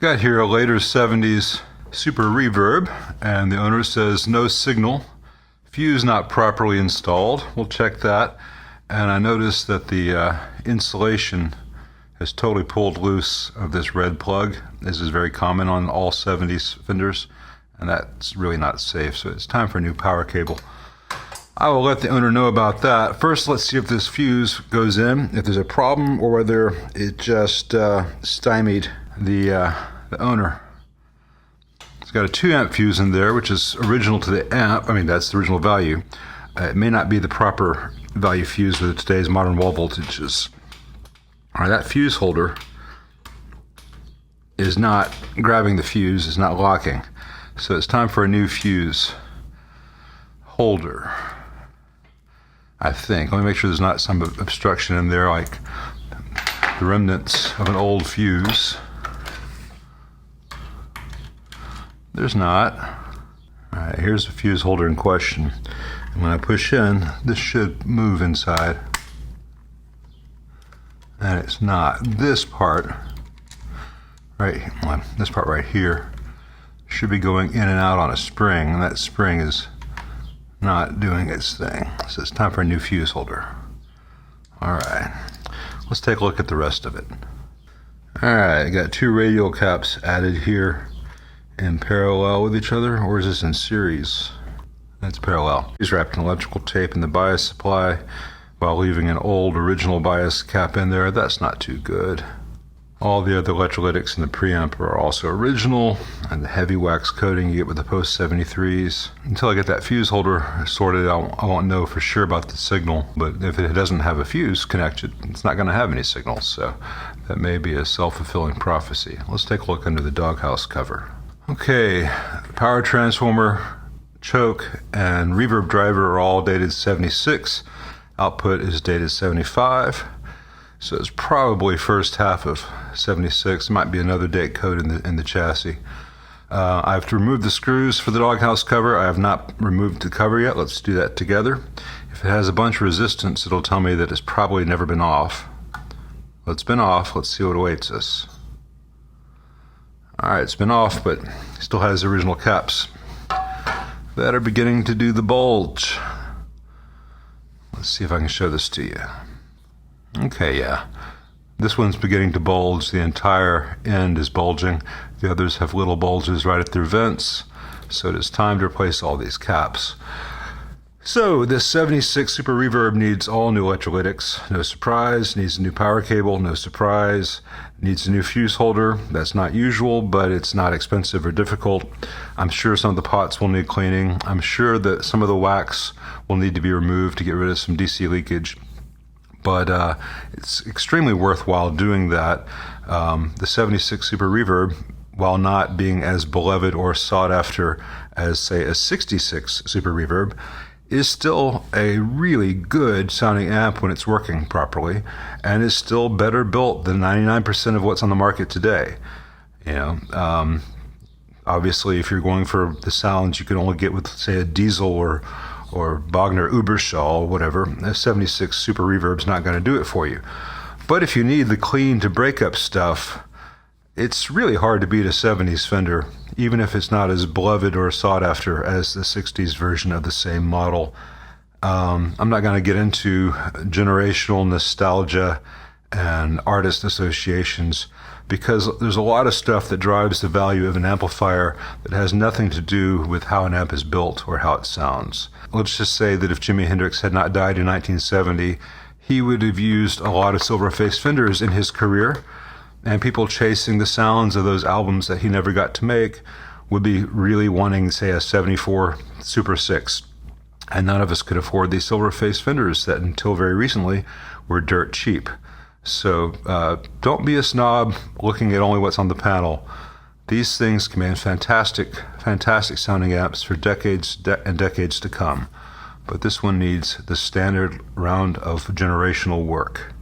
Got here a later 70s Super Reverb, and the owner says no signal, fuse not properly installed. We'll check that. And I noticed that the insulation has totally pulled loose of this red plug. This is very common on all 70s fenders, and that's really not safe. So it's time for a new power cable. I will let the owner know about that. First, let's see if this fuse goes in, if there's a problem, or whether it just stymied the owner. It's got a 2 amp fuse in there, which is original to the amp. I mean, that's the original value. It may not be the proper value fuse with today's modern wall voltages. All right, that fuse holder is not grabbing the fuse, it's not locking. So it's time for a new fuse holder, I think. Let me make sure there's not some obstruction in there, like the remnants of an old fuse. There's not. All right, here's the fuse holder in question. And when I push in, this should move inside. And it's not. This part, this part right here, should be going in and out on a spring, and that spring is not doing its thing. So it's time for a new fuse holder. All right, let's take a look at the rest of it. All right, I got 2 radial caps added here in parallel with each other, or is this in series? That's parallel. He's wrapped in electrical tape in the bias supply while leaving an old original bias cap in there. That's not too good. All the other electrolytics in the preamp are also original, and the heavy wax coating you get with the post 73s. Until I get that fuse holder sorted, I won't know for sure about the signal, but if it doesn't have a fuse connected, it's not going to have any signals, so that may be a self-fulfilling prophecy. Let's take a look under the doghouse cover. Okay, power transformer, choke, and reverb driver are all dated 76. Output is dated 75. So it's probably first half of 76. There might be another date code in the chassis. I have to remove the screws for the doghouse cover. I have not removed the cover yet. Let's do that together. If it has a bunch of resistance, it'll tell me that it's probably never been off. Well, it's been off. Let's see what awaits us. All right, it's been off, but still has the original caps that are beginning to do the bulge. Let's see if I can show this to you. Okay, yeah. This one's beginning to bulge. The entire end is bulging. The others have little bulges right at their vents. So it is time to replace all these caps. So this 76 Super Reverb needs all new electrolytics. No surprise. Needs a new power cable. No surprise. Needs a new fuse holder. That's not usual, but it's not expensive or difficult. I'm sure some of the pots will need cleaning. I'm sure that some of the wax will need to be removed to get rid of some DC leakage. But it's extremely worthwhile doing that. The 76 Super Reverb, while not being as beloved or sought after as, say, a 66 Super Reverb, is still a really good sounding amp when it's working properly, and is still better built than 99% of what's on the market today. You know, obviously, if you're going for the sounds you can only get with, say, a Diesel or Bogner Uberschall, whatever, a 76 Super Reverb's not going to do it for you. But if you need the clean to break up stuff, it's really hard to beat a 70s Fender, even if it's not as beloved or sought after as the 60s version of the same model. I'm not going to get into generational nostalgia and artist associations, because there's a lot of stuff that drives the value of an amplifier that has nothing to do with how an amp is built or how it sounds. Let's just say that if Jimi Hendrix had not died in 1970, he would have used a lot of silver-faced Fenders in his career, and people chasing the sounds of those albums that he never got to make would be really wanting, say, a 74 Super 6. And none of us could afford these silver-faced Fenders that until very recently were dirt cheap. So don't be a snob looking at only what's on the panel. These things command fantastic, fantastic sounding amps for decades and decades to come. But this one needs the standard round of generational work.